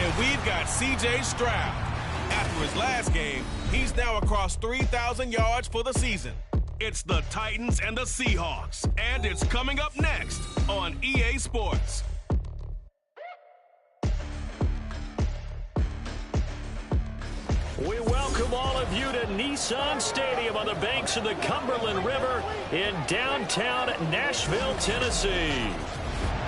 And we've got C.J. Stroud. After his last game, he's now across 3,000 yards for the season. It's the Titans and the Seahawks, and it's coming up next on EA Sports. We welcome all of you to Nissan Stadium on the banks of the Cumberland River in downtown Nashville, Tennessee.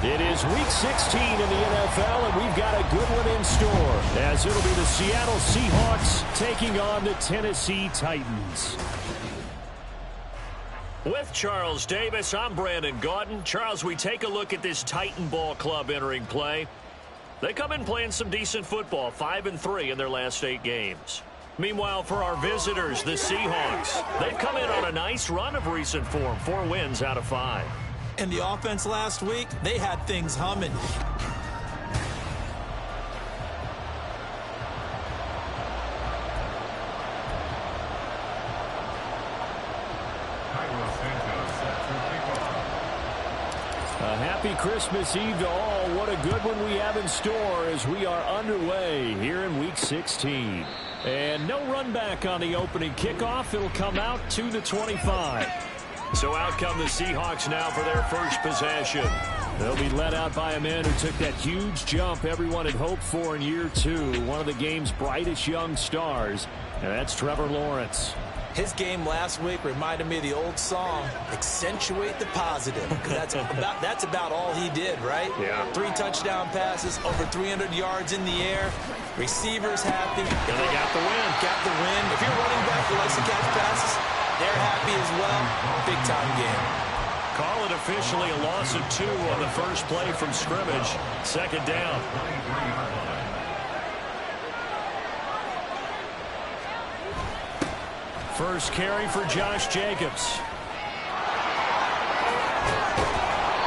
It is Week 16 in the NFL, and we've got a good one in store, as it'll be the Seattle Seahawks taking on the Tennessee Titans. With Charles Davis, I'm Brandon Gaudin. Charles, we take a look at this Titan Ball Club entering play. They come in playing some decent football, 5-3 in their last 8 games. Meanwhile, for our visitors, the Seahawks, they've come in on a nice run of recent form, 4 wins out of 5. And the offense last week, they had things humming. A happy Christmas Eve to all. What a good one we have in store as we are underway here in Week 16. And no run back on the opening kickoff. It'll come out to the 25. So out come the Seahawks now for their first possession. They'll be led out by a man who took that huge jump everyone had hoped for in year 2. One of the game's brightest young stars. And that's Trevor Lawrence. His game last week reminded me of the old song, Accentuate the Positive. Because that's about all he did, right? Yeah. 3 touchdown passes, over 300 yards in the air. Receivers happy. And they got the win. Got the win. If you're running back who likes to catch passes, they're happy as well. Big-time game. Call it officially a loss of 2 on the first play from scrimmage. Second down. First carry for Josh Jacobs.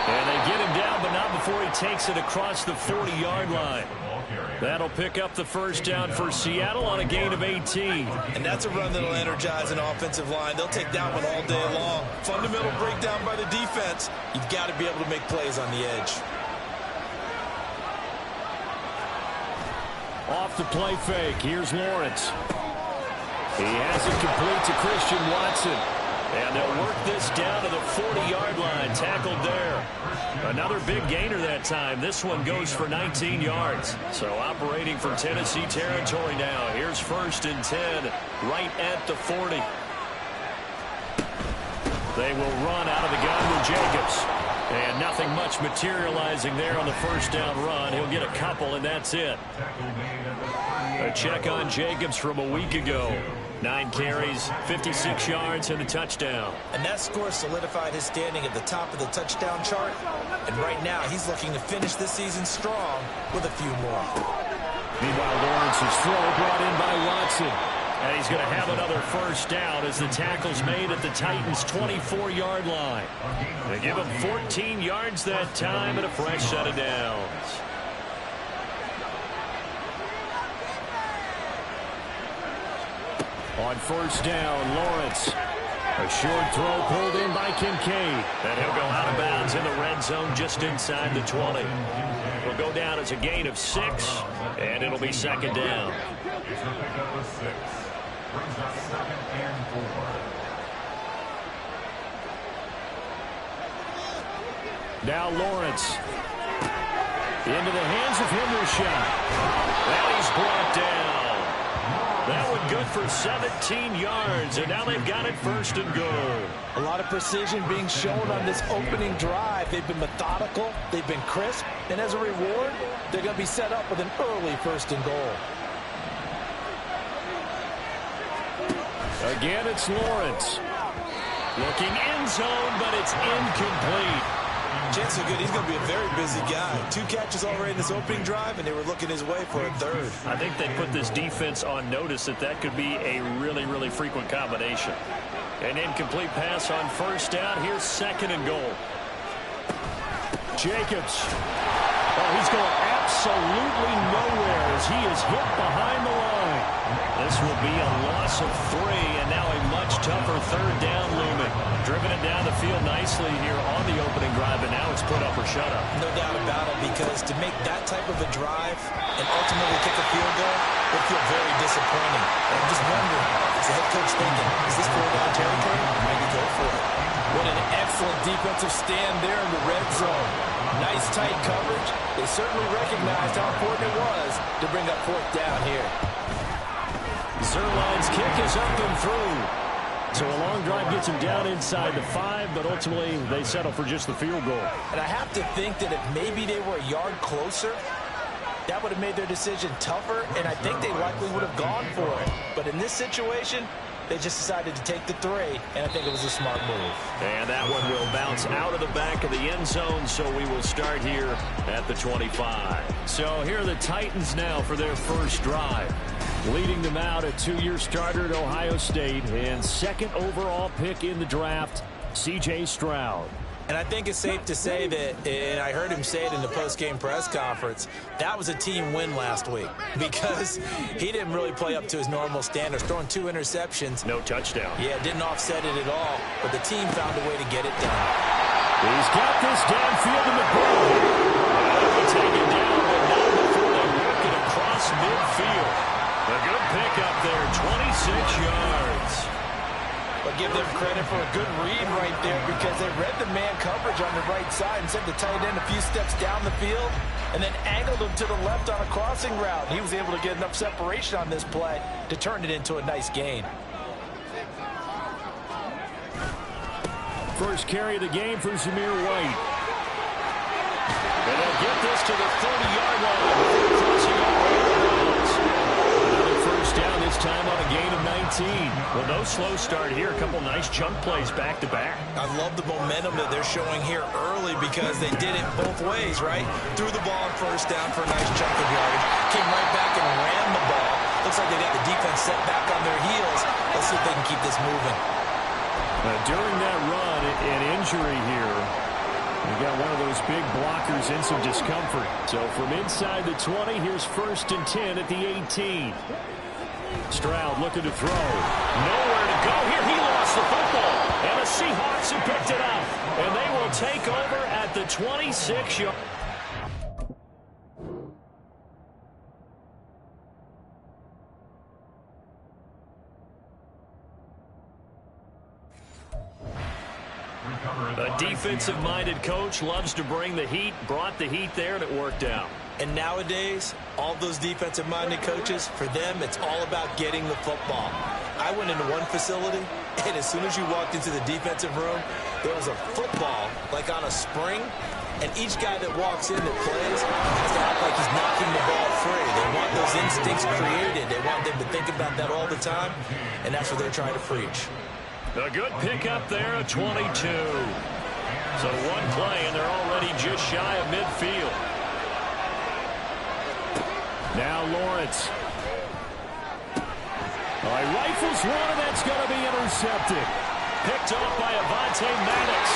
And they get him down, but not before he takes it across the 40-yard line. That'll pick up the first down for Seattle on a gain of 18. And that's a run that'll energize an offensive line. They'll take that one all day long. Fundamental breakdown by the defense. You've got to be able to make plays on the edge. Off the play fake. Here's Lawrence. He has it complete to Christian Watson. And they'll work this down to the 40-yard line. Tackled there. Another big gainer that time. This one goes for 19 yards. So operating for Tennessee territory now. Here's 1st and 10, right at the 40. They will run out of the gun with Jacobs. And nothing much materializing there on the first down run. He'll get a couple, and that's it. A check on Jacobs from a week ago. 9 carries, 56 yards, and a touchdown. And that score solidified his standing at the top of the touchdown chart. And right now, he's looking to finish this season strong with a few more. Meanwhile, Lawrence's throw brought in by Watson. And he's going to have another first down as the tackle's made at the Titans' 24-yard line. They give him 14 yards that time and a fresh set of downs. On first down, Lawrence. A short throw pulled in by Kincaid. And he'll go out of bounds in the red zone just inside the 20. It'll go down as a gain of 6, and it'll be second down. Now Lawrence. Into the hands of Hendershot. And he's brought down. That one good for 17 yards, and now they've got it 1st and goal. A lot of precision being shown on this opening drive. They've been methodical, they've been crisp, and as a reward, they're going to be set up with an early 1st and goal. Again, it's Lawrence. Looking end zone, but it's incomplete. Chances are good. He's going to be a very busy guy. 2 catches already in this opening drive, and they were looking his way for a 3rd. I think they put this defense on notice that could be a really, really frequent combination. An incomplete pass on first down. Here's 2nd and goal. Jacobs. Oh, he's going absolutely nowhere as he is hit behind the line. This will be a loss of 3, and now a much tougher third down looming. Driven it down the field nicely here on the opening drive, and now it's put up or shut up. No doubt about it, because to make that type of a drive and ultimately kick a field goal would feel very disappointing. And I'm just wondering, is the head coach thinking, is this 4-down territory? Maybe go for it. What an excellent defensive stand there in the red zone. Nice tight coverage. They certainly recognized how important it was to bring up 4th down here. Zerline's kick is up and through. So a long drive gets him down inside the 5, but ultimately they settle for just the field goal. And I have to think that if maybe they were a yard closer, that would have made their decision tougher, and I think they likely would have gone for it. But in this situation, they just decided to take the 3, and I think it was a smart move. And that one will bounce out of the back of the end zone, so we will start here at the 25. So here are the Titans now for their first drive. Leading them out, a 2-year starter at Ohio State and 2nd overall pick in the draft, C.J. Stroud. And I think it's safe to say that, and I heard him say it in the post-game press conference, that was a team win last week because he didn't really play up to his normal standards, throwing 2 interceptions. No touchdown. Yeah, didn't offset it at all, but the team found a way to get it done. He's got this downfield in the ball. He'll take it down, but not before they work it across midfield. A good pickup there, 26 yards. But give them credit for a good read right there because they read the man coverage on the right side and sent the tight end a few steps down the field and then angled him to the left on a crossing route. He was able to get enough separation on this play to turn it into a nice gain. First carry of the game for Zamir White. And they'll get this to the 30-yard line before crossing over. Another first down, this time on a gain of 19. Well, no slow start here. A couple nice chunk plays back-to-back. I love the momentum that they're showing here early because they did it both ways, right? Threw the ball on first down for a nice chunk of yardage. Came right back and ran the ball. Looks like they got the defense set back on their heels. Let's see if they can keep this moving. During that run, an injury here. We got one of those big blockers in some discomfort. So from inside the 20, here's 1st and 10 at the 18. Stroud looking to throw. Nowhere to go here. He lost the football. And the Seahawks have picked it up. And they will take over at the 26-yard. A defensive-minded coach loves to bring the heat, brought the heat there, and it worked out. And nowadays, all those defensive-minded coaches, for them, it's all about getting the football. I went into one facility, and as soon as you walked into the defensive room, there was a football, like on a spring, and each guy that walks in that plays has to act like he's knocking the ball free. They want those instincts created. They want them to think about that all the time, and that's what they're trying to preach. A good pickup there at 22. So one play, and they're already just shy of midfield. Now Lawrence. All right, rifles one, and that's going to be intercepted. Picked off by Avonte Maddox.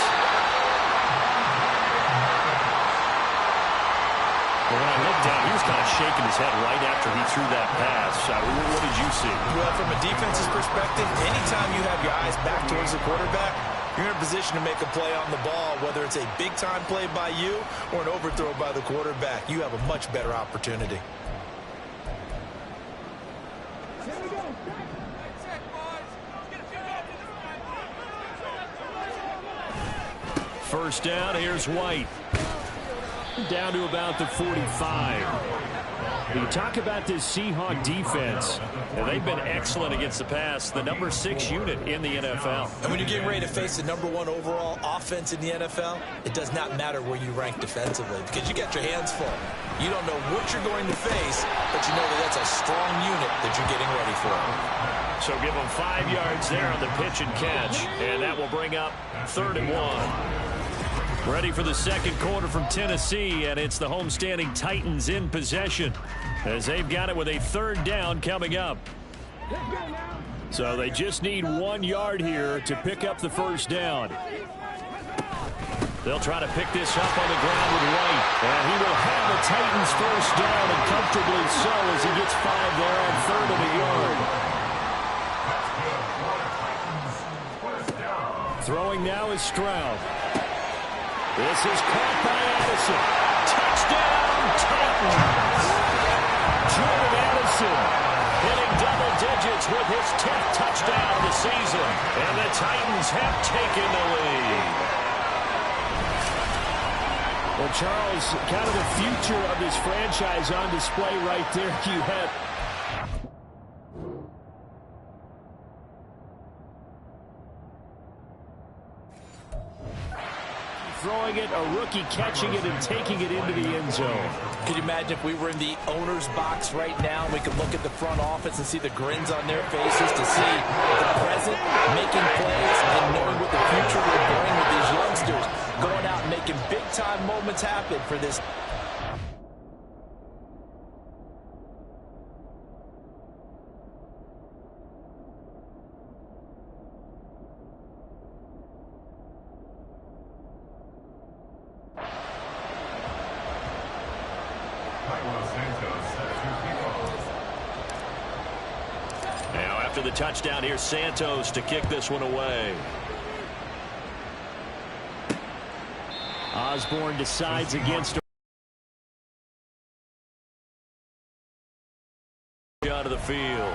But when I looked down, he was kind of shaking his head right after he threw that pass. What did you see? Well, from a defense's perspective, anytime you have your eyes back towards the quarterback, you're in a position to make a play on the ball, whether it's a big-time play by you or an overthrow by the quarterback. You have a much better opportunity. First down, here's White. Down to about the 45. You talk about this Seahawk defense. And they've been excellent against the pass, the number 6 unit in the NFL. And when you're getting ready to face the number 1 overall offense in the NFL, it does not matter where you rank defensively because you got your hands full. You don't know what you're going to face, but you know that that's a strong unit that you're getting ready for. So give them 5 yards there on the pitch and catch, and that will bring up 3rd and 1. Ready for the second quarter from Tennessee, and it's the homestanding Titans in possession as they've got it with a 3rd down coming up. So they just need 1 yard here to pick up the first down. They'll try to pick this up on the ground with White. And he will have the Titans first down, and comfortably so as he gets 5 there on 3rd and a yard. Throwing now is Stroud. This is caught by Addison. Touchdown, Titans! Jordan Addison hitting double digits with his 10th touchdown of the season. And the Titans have taken the lead. Well, Charles, kind of the future of this franchise on display right there. You have throwing it, a rookie catching it and taking it into the end zone. Could you imagine if we were in the owner's box right now, we could look at the front office and see the grins on their faces to see the present, making plays, and knowing what the future will bring with these youngsters going out and making big-time moments happen for this. Now after the touchdown, here's Santos to kick this one away. Osborne decides against out of the field.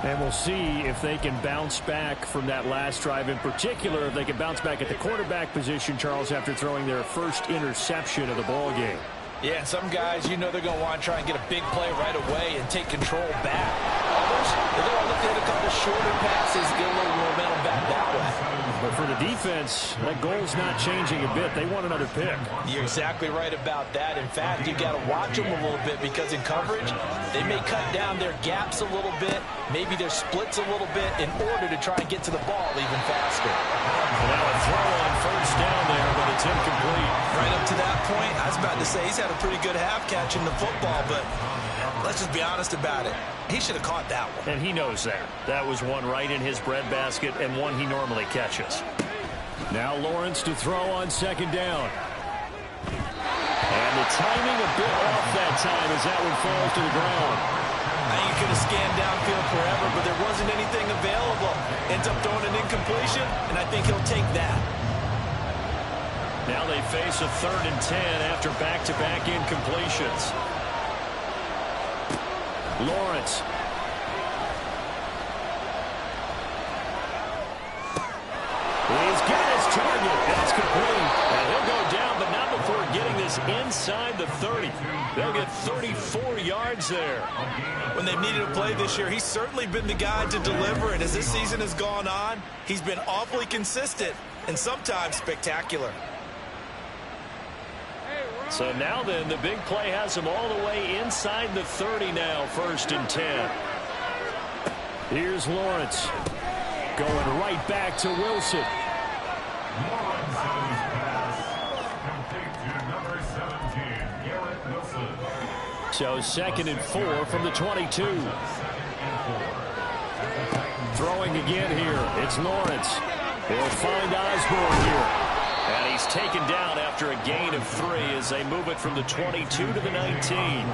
And we'll see if they can bounce back from that last drive in particular, if they can bounce back at the quarterback position, Charles, after throwing their first interception of the ball game. Yeah, and some guys, you know they're going to want to try and get a big play right away and take control back. Others, they're going to look at a couple shorter passes, get a little momentum back that way. But for the defense, that goal's not changing a bit. They want another pick. You're exactly right about that. In fact, you got to watch them a little bit because in coverage, they may cut down their gaps a little bit, maybe their splits a little bit in order to try and get to the ball even faster. And now a throw on first down there, but it's incomplete. Right up to that point, I was about to say he's had a pretty good half catching the football, but let's just be honest about it. He should have caught that one. And he knows that. That was one right in his breadbasket and one he normally catches. Now Lawrence to throw on second down. And the timing a bit off that time as that one falls to the ground. Now you could have scanned downfield forever, but there wasn't anything available. Ends up throwing an incompletion, and I think he'll take that. Now they face a 3rd and 10 after back-to-back incompletions. Lawrence. He's got his target. That's complete. And he'll go down, but not before getting this inside the 30. They'll get 34 yards there. When they've needed a play this year, he's certainly been the guy to deliver. And as this season has gone on, he's been awfully consistent and sometimes spectacular. So now then, the big play has him all the way inside the 30 now, 1st and 10. Here's Lawrence going right back to Wilson. So 2nd and 4 from the 22. Throwing again here. It's Lawrence. He'll find Osborne here. And he's taken down after a gain of 3 as they move it from the 22 to the 19.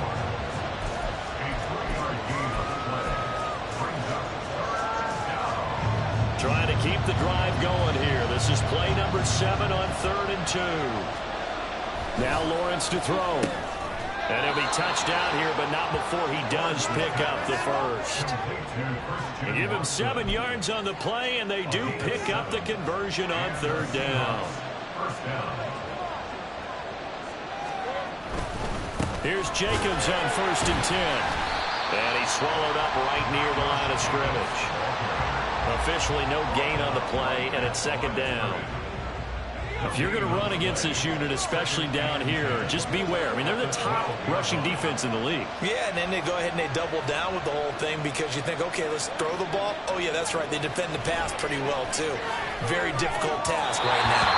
Trying to keep the drive going here. This is play number 7 on 3rd and 2. Now Lawrence to throw. And he'll be touched down here, but not before he does pick up the first. They give him 7 yards on the play, and they do pick up the conversion on 3rd down. Here's Jacobs on 1st and 10. And he's swallowed up right near the line of scrimmage. Officially no gain on the play, and it's 2nd down. If you're going to run against this unit, especially down here, just beware. I mean, they're the top rushing defense in the league. Yeah, and then they go ahead and they double down with the whole thing because you think, okay, let's throw the ball. Oh, yeah, that's right. They defend the pass pretty well, too. Very difficult task right now.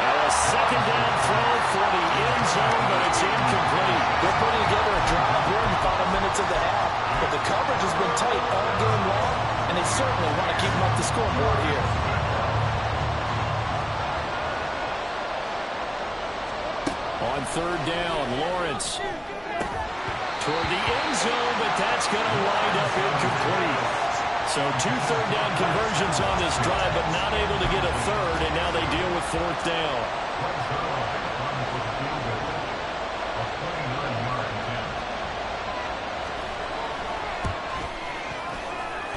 Now a 2nd down throw for the end zone, but it's incomplete. They're putting together a drive here in the final minutes of the half. But the coverage has been tight all game long, and they certainly want to keep them up the scoreboard here. On third down, Lawrence toward the end zone, but that's going to wind up incomplete. So 2 third-down conversions on this drive, but not able to get a third, and now they deal with fourth down.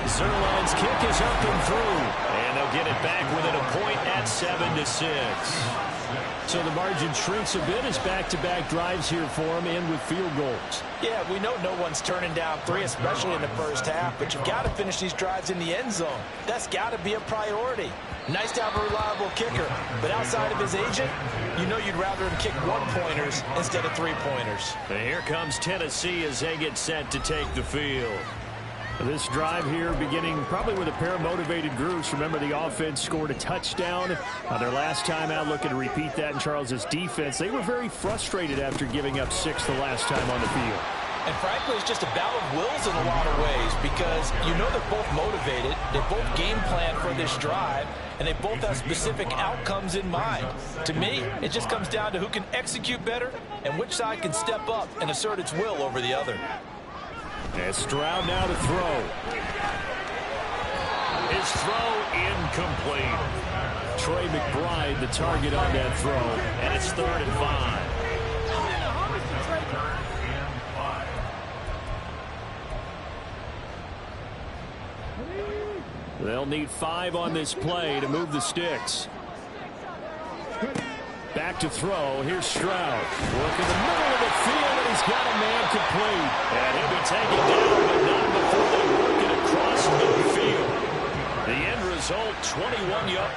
Zerline's kick is up and through, and they'll get it back within a point at 7-6. So the margin shrinks a bit as back-to-back drives here for them, and with field goals. Yeah, we know no one's turning down 3, especially in the first half, but you've got to finish these drives in the end zone. That's got to be a priority. Nice to have a reliable kicker, but outside of his agent, you know you'd rather him kick 1-pointers instead of 3-pointers. And here comes Tennessee as they get set to take the field. This drive here beginning probably with a pair of motivated groups. Remember, the offense scored a touchdown their last time out, looking to repeat that in Charles's defense. They were very frustrated after giving up 6 the last time on the field. And frankly, it's just a battle of wills in a lot of ways because you know they're both motivated, they both game plan for this drive, and they both have specific outcomes in mind. To me, it just comes down to who can execute better and which side can step up and assert its will over the other. And Stroud now to throw. His throw incomplete. Trey McBride the target on that throw, and it's 3rd and 5. They'll need 5 on this play to move the sticks. Back to throw. Here's Stroud. Work in the middle of the field, and he's got a man complete. And he'll be taken down, but not before they work it across midfield. The end result, 21 yards.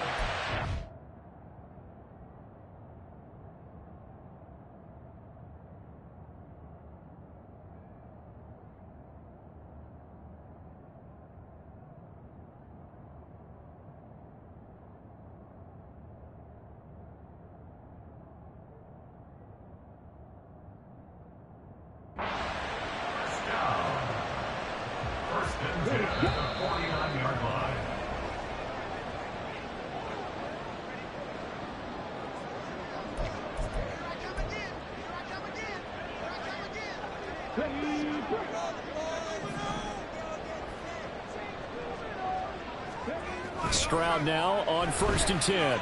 Stroud now on 1st and 10.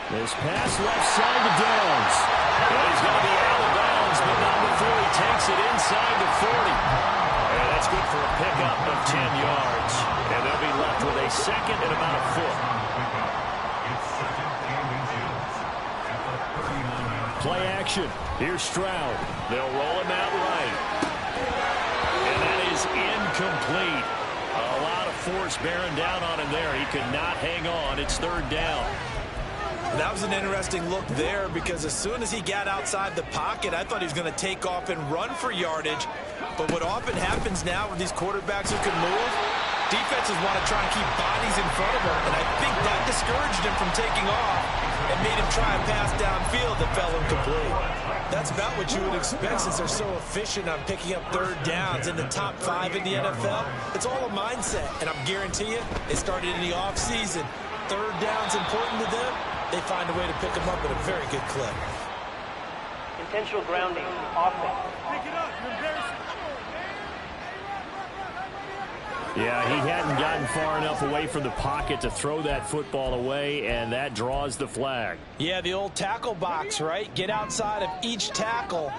This pass left side to Downs. And he's going to be out of bounds, but not before he takes it inside the 40. And that's good for a pickup of 10 yards. And they'll be left with a 2nd and about a foot. Play action. Here's Stroud. They'll roll him out right. And that is incomplete. A lot of force bearing down on him there. He could not hang on. It's 3rd down. That was an interesting look there because as soon as he got outside the pocket, I thought he was going to take off and run for yardage. But what often happens now with these quarterbacks who can move, defenses want to try and keep bodies in front of him. And I think that discouraged him from taking off and made him try and pass downfield that fell incomplete. That's about what you would expect since they're so efficient on picking up 3rd downs in the top 5 in the NFL. It's all a mindset, and I'm guarantee you, they started in the offseason. 3rd down's important to them. They find a way to pick them up at a very good clip. Intentional grounding, offense. Pick it up, you're embarrassing. Yeah, he hadn't gotten far enough away from the pocket to throw that football away, and that draws the flag. Yeah, the old tackle box, right? Get outside of each tackle,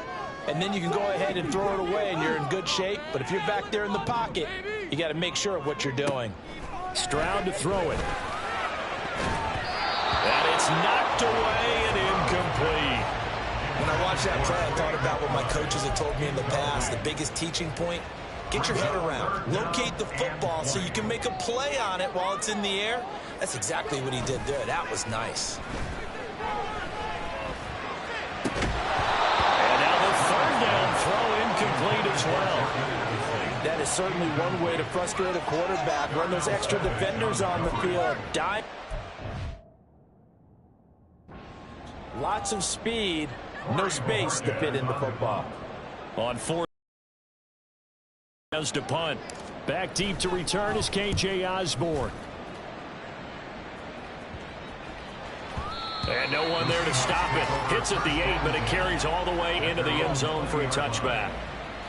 and then you can go ahead and throw it away, and you're in good shape. But if you're back there in the pocket, you got to make sure of what you're doing. Stroud to throw it. And it's knocked away and incomplete. When I watched that play, I thought about what my coaches had told me in the past. The biggest teaching point, get your head around. Locate the football so you can make a play on it while it's in the air. That's exactly what he did there. That was nice. And now the 3rd down throw incomplete as well. That is certainly one way to frustrate a quarterback. Run those extra defenders on the field. Lots of speed, no space to fit in the football. On 4th to punt. Back deep to return is K.J. Osborne. And no one there to stop it. Hits at the 8, but it carries all the way into the end zone for a touchback.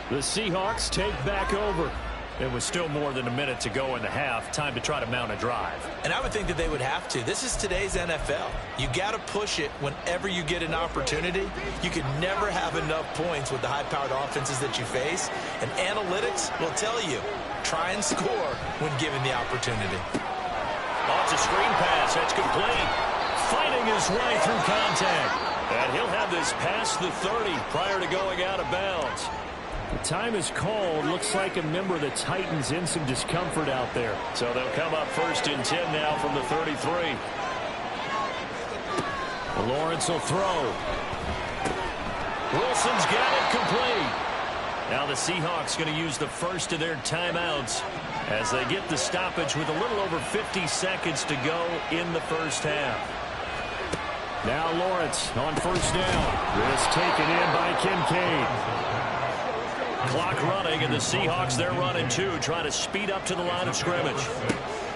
The Seahawks take back over. It was still more than a minute to go in the half. Time to try to mount a drive. And I would think that they would have to. This is today's NFL. You got to push it whenever you get an opportunity. You can never have enough points with the high-powered offenses that you face. And analytics will tell you, try and score when given the opportunity. Oh, it's a screen pass. That's complete. Fighting his way through contact. And he'll have this past the 30 prior to going out of bounds. The time is called. Looks like a member of the Titans in some discomfort out there. So they'll come up 1st and 10 now from the 33. Lawrence will throw. Wilson's got it complete. Now the Seahawks going to use the first of their timeouts as they get the stoppage with a little over 50 seconds to go in the first half. Now Lawrence on 1st down. This taken in by Kincaid. Clock running, and the Seahawks, they're running too, trying to speed up to the line of scrimmage.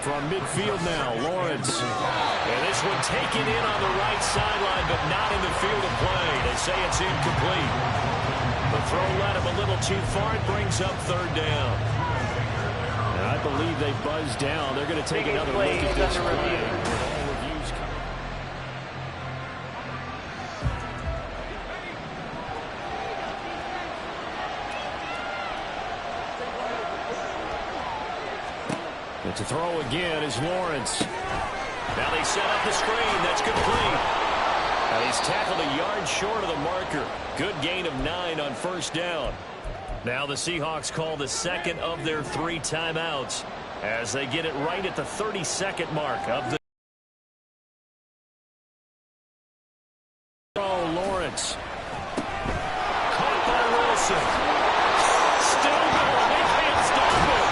From midfield now, Lawrence. And this one taken in on the right sideline, but not in the field of play. They say it's incomplete. The throw led him a little too far. It brings up 3rd down. And I believe they buzzed down. They're going to take another look at this play. And to throw again is Lawrence. Now they set up the screen. That's complete. And he's tackled a yard short of the marker. Good gain of 9 on 1st down. Now the Seahawks call the second of their 3 timeouts as they get it right at the 32nd mark of the throw. Lawrence. Caught by Wilson. Still going. They can't stop him.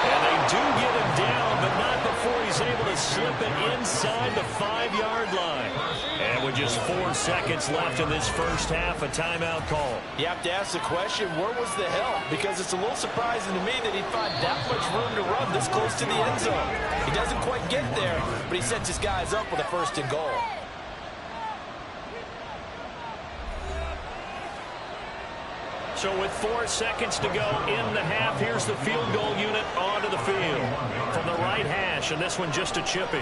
And they do get him down, but not before he's able to slip it inside the 5-yard line. And with just 4 seconds left in this first half, a timeout call. You have to ask the question, where was the help? Because it's a little surprising to me that he'd find that much room to run this close to the end zone. He doesn't quite get there, but he sets his guys up with a 1st and goal. So with 4 seconds to go in the half, here's the field goal unit onto the field. From the right hash, and this one just a chippy.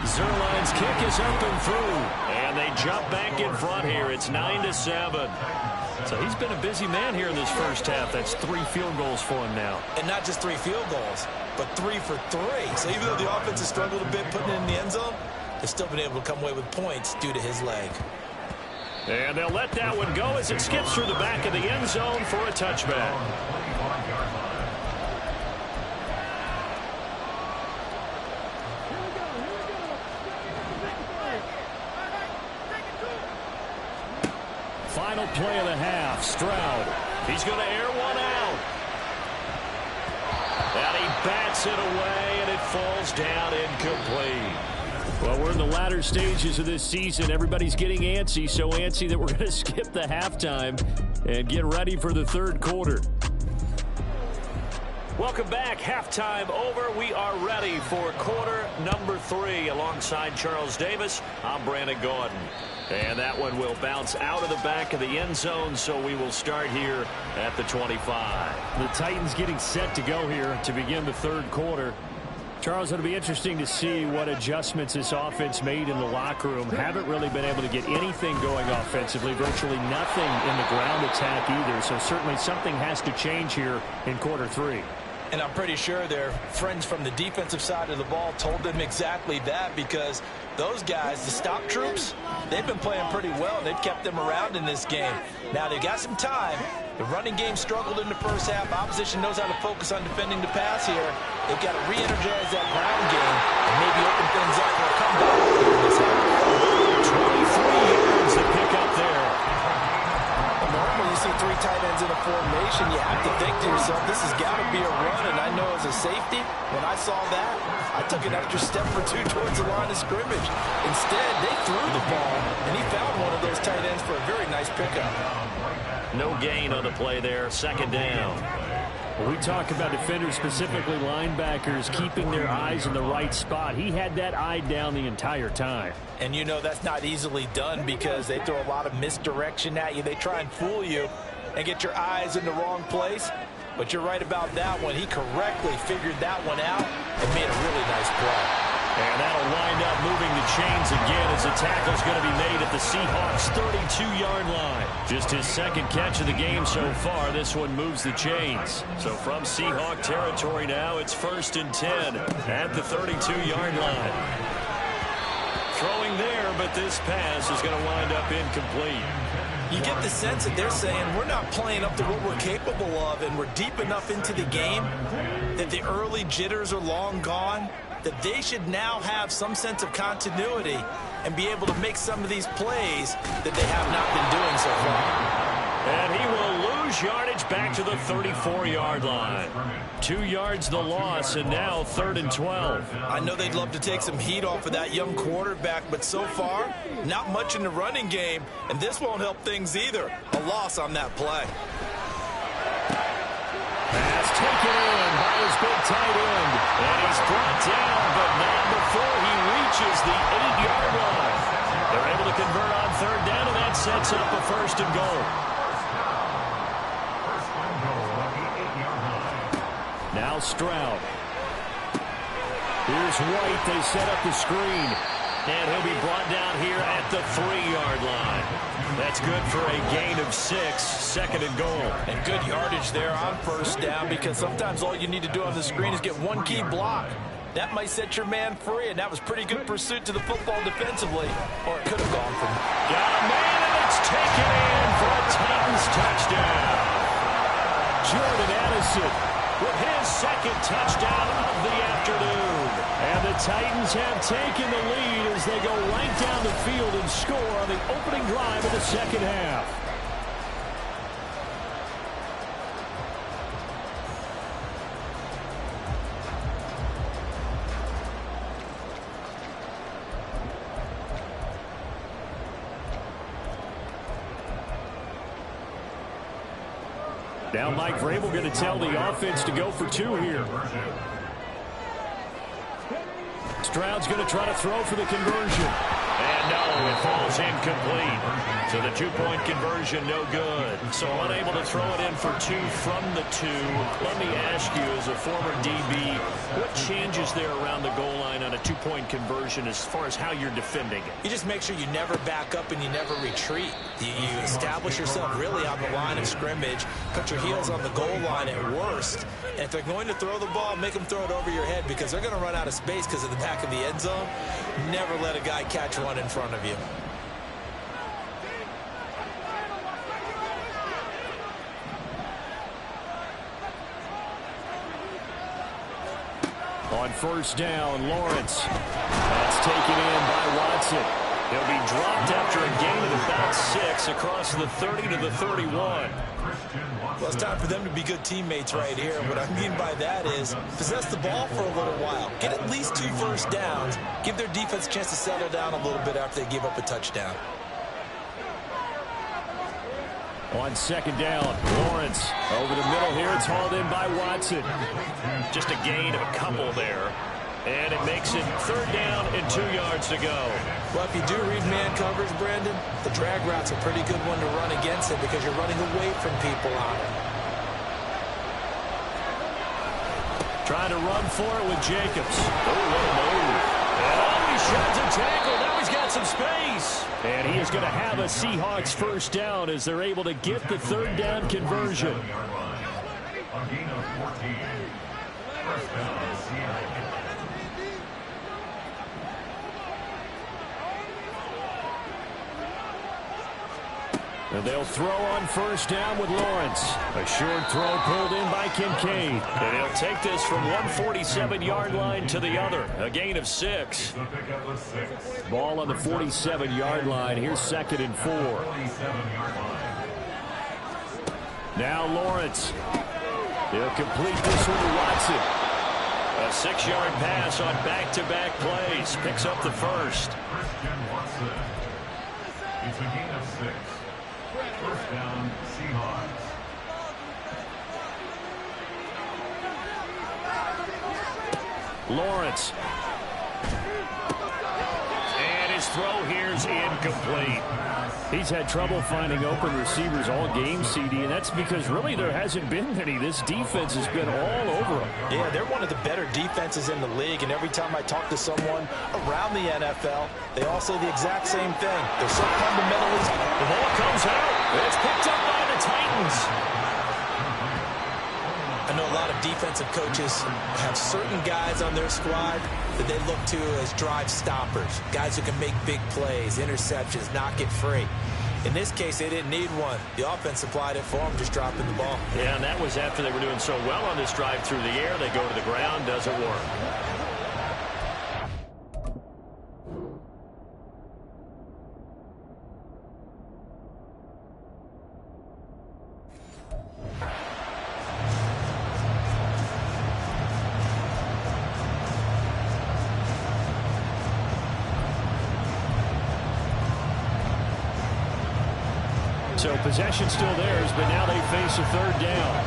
Zerline's kick is up and through. And they jump back in front here. It's 9-7. So he's been a busy man here in this first half. That's 3 field goals for him now. And not just 3 field goals, but 3 for 3. So even though the offense has struggled a bit putting it in the end zone, they've still been able to come away with points due to his leg. And they'll let that one go as it skips through the back of the end zone for a touchback. Final play of the half. Stroud. He's going to air one out. And he bats it away, and it falls down incomplete. Well, we're in the latter stages of this season. Everybody's getting antsy, so antsy that we're going to skip the halftime and get ready for the 3rd quarter. Welcome back. Halftime over. We are ready for quarter number 3. Alongside Charles Davis, I'm Brandon Gordon. And that one will bounce out of the back of the end zone, so we will start here at the 25. The Titans getting set to go here to begin the 3rd quarter. Charles, it'll be interesting to see what adjustments this offense made in the locker room. Haven't really been able to get anything going offensively, virtually nothing in the ground attack either. So certainly something has to change here in quarter 3. And I'm pretty sure their friends from the defensive side of the ball told them exactly that, because those guys, the stop troops, they've been playing pretty well. They've kept them around in this game. Now they've got some time. The running game struggled in the first half. Opposition knows how to focus on defending the pass here. They've got to re-energize that ground game and maybe open things up for a comeback here in this half. 23 yards to pick up there. Normally you see 3 tight ends in a formation, you have to think to yourself, this has got to be a run. And I know as a safety, when I saw that, I took an extra step or 2 towards the line of scrimmage. Instead, they threw the ball, and he found one of those tight ends for a very nice pickup. No gain on the play there. 2nd down. When we talk about defenders, specifically linebackers, keeping their eyes in the right spot, he had that eye down the entire time. And you know that's not easily done because they throw a lot of misdirection at you. They try and fool you and get your eyes in the wrong place. But you're right about that one. He correctly figured that one out and made a really nice play. And that'll wind up moving the chains again as the tackle's going to be made at the Seahawks' 32-yard line. Just his second catch of the game so far. This one moves the chains. So from Seahawk territory now, it's 1st and 10 at the 32-yard line. Throwing there, but this pass is going to wind up incomplete. You get the sense that they're saying we're not playing up to what we're capable of, and we're deep enough into the game that the early jitters are long gone, that they should now have some sense of continuity and be able to make some of these plays that they have not been doing so far. And he will lose yardage back to the 34-yard line. 2 yards the loss, and now 3rd and 12. I know they'd love to take some heat off of that young quarterback, but so far, not much in the running game, and this won't help things either. A loss on that play. Pass taken in by his big tight end. And he's brought down, but not before he reaches the 8-yard line. They're able to convert on 3rd down, and that sets up a 1st and goal. Now Stroud. Here's White. They set up the screen. And he'll be brought down here at the 3-yard line. That's good for a gain of 6, 2nd and goal. And good yardage there on 1st down, because sometimes all you need to do on the screen is get one key block. That might set your man free, and that was pretty good pursuit to the football defensively, or it could have gone from. Got a man, and it's taken in for a Titans touchdown. Jordan Addison with his 2nd touchdown of the afternoon. And the Titans have taken the lead as they go right down the field and score on the opening drive of the 2nd half. Now Mike Vrabel going to tell the offense to go for 2 here. Stroud's going to try to throw for the conversion. And no, it falls incomplete. So the 2-point conversion, no good. So unable to throw it in for 2 from the 2. Let me ask you, as a former DB, what changes there around the goal line on a 2-point conversion as far as how you're defending it? You just make sure you never back up and you never retreat. You establish yourself really on the line of scrimmage, put your heels on the goal line at worst. And if they're going to throw the ball, make them throw it over your head, because they're going to run out of space because of the back of the end zone. Never let a guy catch one in front of you. On 1st down, Lawrence. That's taken in by Watson. He'll be dropped after a gain of about 6 across the 30 to the 31. Well, it's time for them to be good teammates right here. What I mean by that is possess the ball for a little while. Get at least 2 first downs. Give their defense a chance to settle down a little bit after they give up a touchdown. On 2nd down, Lawrence over the middle here. It's hauled in by Watson. Just a gain of a couple there. And it makes it 3rd down and 2 yards to go. Well, if you do read man coverage, Brandon, the drag route's a pretty good one to run against it because you're running away from people on it. Trying to run for it with Jacobs. Oh, what a move. And he shoves a tackle. Now he's got some space. And he is going to have a Seahawks 1st down as they're able to get the 3rd down conversion. A gain of 14. 1st down, Seattle. And they'll throw on 1st down with Lawrence. A short throw pulled in by Kincaid. And he'll take this from 147-yard line to the other. A gain of 6. Ball on the 47-yard line. Here's 2nd and 4. Now Lawrence. He'll complete this one to Watson. A 6-yard pass on back-to-back plays. Picks up the 1st. It's a gain of 6. 1st down, Seahawks. Lawrence. And his throw here is incomplete. He's had trouble finding open receivers all game, CD, and that's because really there hasn't been many. This defense has been all over them. Yeah, they're one of the better defenses in the league, and every time I talk to someone around the NFL, they all say the exact same thing. They're so fundamentally... The ball comes out. It's picked up by the Titans. I know a lot of defensive coaches have certain guys on their squad that they look to as drive stoppers, guys who can make big plays, interceptions, knock it free. In this case, they didn't need one. The offense supplied it for them, just dropping the ball. Yeah, and that was after they were doing so well on this drive through the air. They go to the ground, doesn't work. So possession still theirs, but now they face a third down.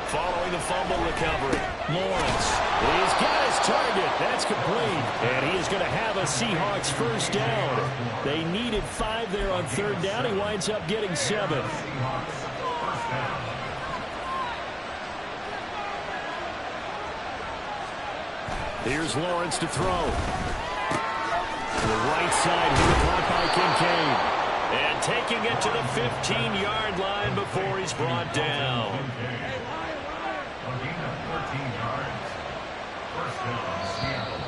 Following the fumble recovery, Lawrence. He's got his target. That's complete. And he is going to have a Seahawks first down. They needed 5 there on third down. He winds up getting 7. Here's Lawrence to throw. The right side here, caught by Kincaid. And taking it to the 15-yard line before he's brought down. A gain of 13 yards. First down, Seattle.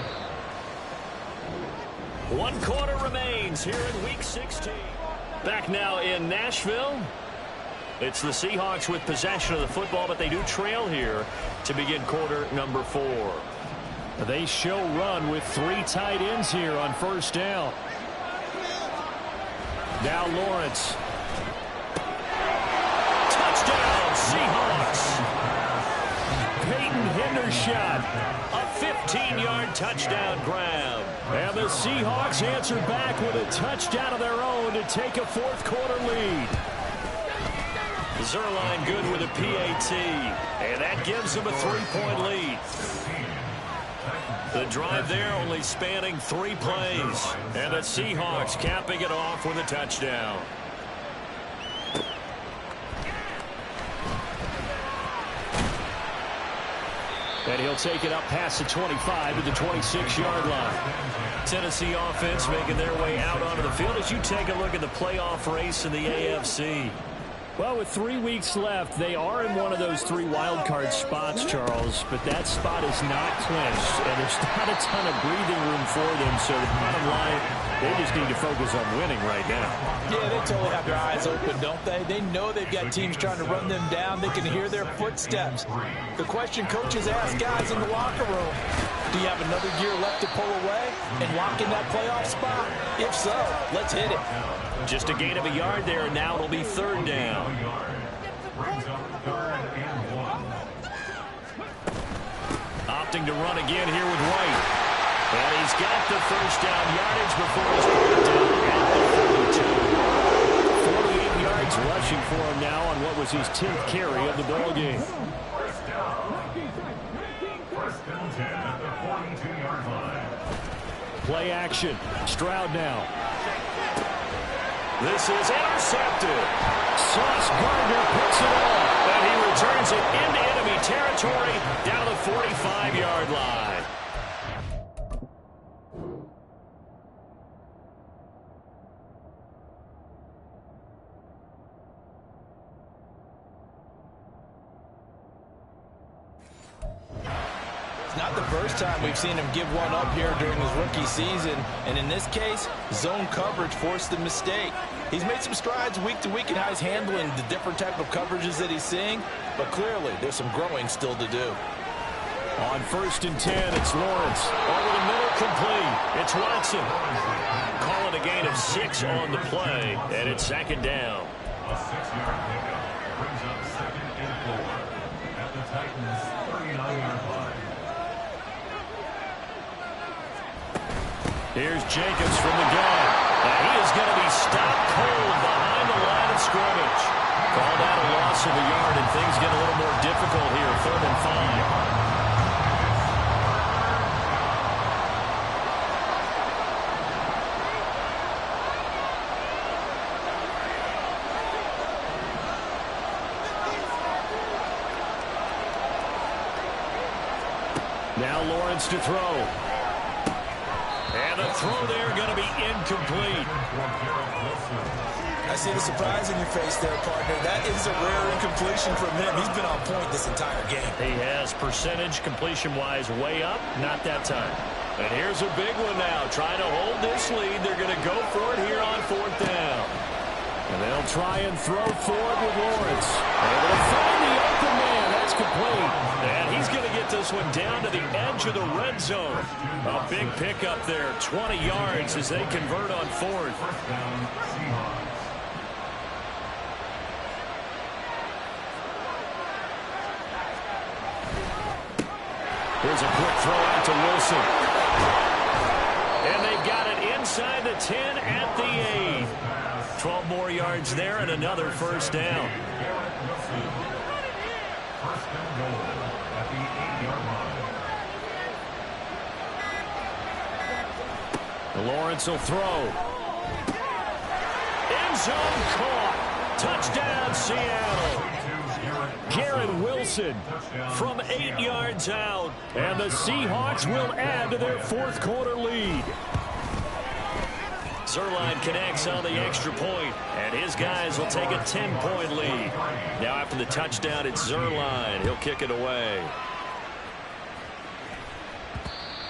1 quarter remains here in Week 16. Back now in Nashville. It's the Seahawks with possession of the football, but they do trail here to begin quarter number 4. They show run with 3 tight ends here on first down. Now Lawrence. Touchdown, Seahawks. Peyton Hendershot. A 15-yard touchdown grab. And the Seahawks answer back with a touchdown of their own to take a fourth quarter lead. Zerline good with a PAT. And that gives them a 3-point lead. The drive there only spanning 3 plays. And the Seahawks capping it off with a touchdown. And he'll take it up past the 25 to the 26-yard line. Tennessee offense making their way out onto the field as you take a look at the playoff race in the AFC. Well, with 3 weeks left, they are in one of those 3 wild card spots, Charles, but that spot is not clinched, and there's not a ton of breathing room for them, so the bottom line, they just need to focus on winning right now. Yeah, they totally have their eyes open, don't they? They know they've got teams trying to run them down. They can hear their footsteps. The question coaches ask guys in the locker room, do you have another year left to pull away and lock in that playoff spot? If so, let's hit it. Just a gain of a yard there, and now it'll be third down. Brings up 3rd and 1. Opting to run again here with White. And he's got the first down yardage before he's brought down at the 42. 48 yards rushing for him now on what was his 10th carry of the ball game. First down. First and 10 at the 42-yard line. Play action. Stroud now. This is intercepted. Sauce Gardner picks it up, and he returns it into enemy territory down to the 45-yard line. It's not the first time we've seen him give one up here during his rookie season, and in this case, zone coverage forced the mistake. He's made some strides week to week in how he's handling the different type of coverages that he's seeing, but clearly there's some growing still to do. On 1st and 10, it's Lawrence. Over the middle, complete. It's Watson. Calling a gain of 6 on the play, and it's 2nd down. A 6-yard pickup brings up 2nd and 4 at the Titans' 39-yard line. Here's Jacobs from the gun. And he is going to be stopped cold behind the line of scrimmage. Called out a loss of a yard, and things get a little more difficult here. 3rd and 5. Now Lawrence to throw. And the throw there going to be incomplete. I see the surprise in your face there, partner. That is a rare incompletion from him. He's been on point this entire game. He has percentage completion-wise way up. Not that time. And here's a big one now. Trying to hold this lead. They're going to go for it here on 4th down. And they'll try and throw for it with Lawrence. Able to find the open man. That's complete. And he's going to get this one down to the edge of the red zone. A big pickup there. 20 yards as they convert on 4th. Here's a quick throw out to Wilson. And they've got it inside the 10 at the 8. 12 more yards there and another first down. First and goal at the 8-yard line. Lawrence will throw. End zone caught. Touchdown, Seattle. Garrett Wilson from 8 yards out. And the Seahawks will add to their 4th quarter lead. Zuerlein connects on the extra point, and his guys will take a 10-point lead. Now after the touchdown, it's Zuerlein. He'll kick it away.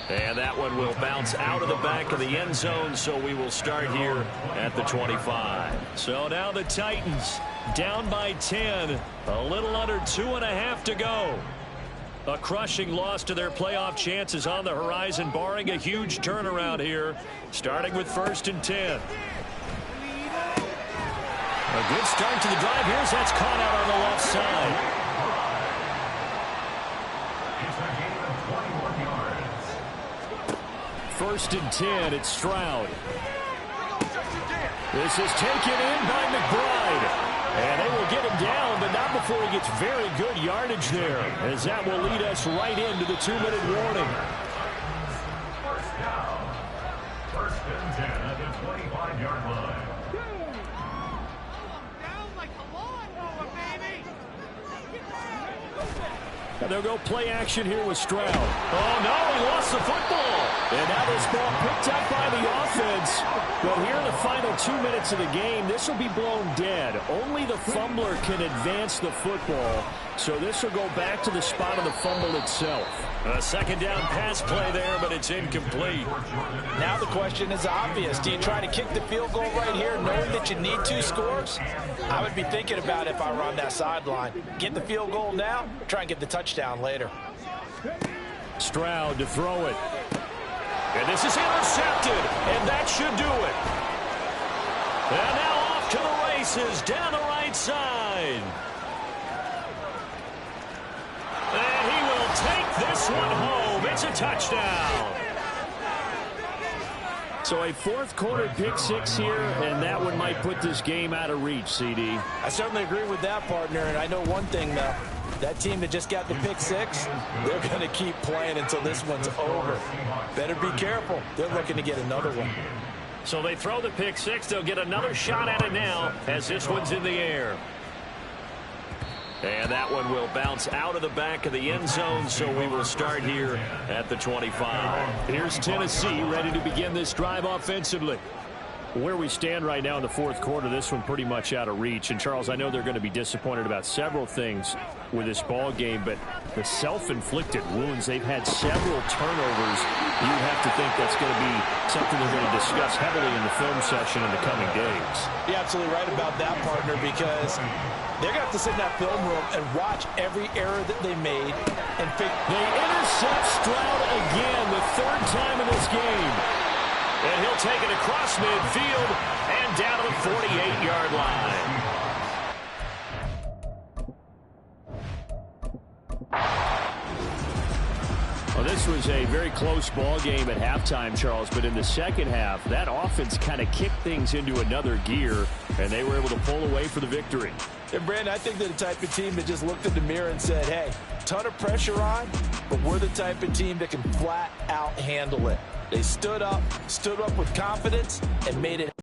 And that one will bounce out of the back of the end zone, so we will start here at the 25. So now the Titans down by 10, a little under 2.5 to go. A crushing loss to their playoff chances on the horizon, barring a huge turnaround here, starting with 1st and 10. A good start to the drive. Here's that's caught out on the left side. It's a gain of 21 yards. 1st and 10, it's Stroud. This is taken in by McBride. And they will get him down, but not before he gets very good yardage there, as that will lead us right into the 2-minute warning. First down. 1st and 10 at the 25-yard line. And they'll go play action here with Stroud. Oh, no, he lost the football. And now this ball picked up by the offense. But here in the final 2 minutes of the game, this will be blown dead. Only the fumbler can advance the football. So this will go back to the spot of the fumble itself. A 2nd down pass play there, but it's incomplete. Now the question is obvious. Do you try to kick the field goal right here knowing that you need 2 scores? I would be thinking about it if I were on that sideline. Get the field goal now, try and get the touchdown later. Stroud to throw it. And this is intercepted, and that should do it. And now off to the races down the right side. And he will take this one home. It's a touchdown. So a 4th quarter pick 6 here, and that one might put this game out of reach, CD. I certainly agree with that, partner, and I know one thing, though. That team that just got the pick 6, they're going to keep playing until this one's over. Better be careful. They're looking to get another one. So they throw the pick 6. They'll get another shot at it now as this one's in the air. And that one will bounce out of the back of the end zone, so we will start here at the 25. Here's Tennessee ready to begin this drive offensively. Where we stand right now in the 4th quarter, this one pretty much out of reach. And, Charles, I know they're going to be disappointed about several things with this ball game, but the self-inflicted wounds, they've had several turnovers. You have to think that's going to be something they're going to discuss heavily in the film session in the coming days. You're absolutely right about that, partner, because they're going to have to sit in that film room and watch every error that they made and figure. They intercept Stroud again, the 3rd time in this game. And he'll take it across midfield and down to the 48-yard line. Well, this was a very close ball game at halftime, Charles, but in the second half, that offense kind of kicked things into another gear, and they were able to pull away for the victory. And, Brandon, I think they're the type of team that just looked in the mirror and said, hey, ton of pressure on, but we're the type of team that can flat out handle it. They stood up with confidence and made it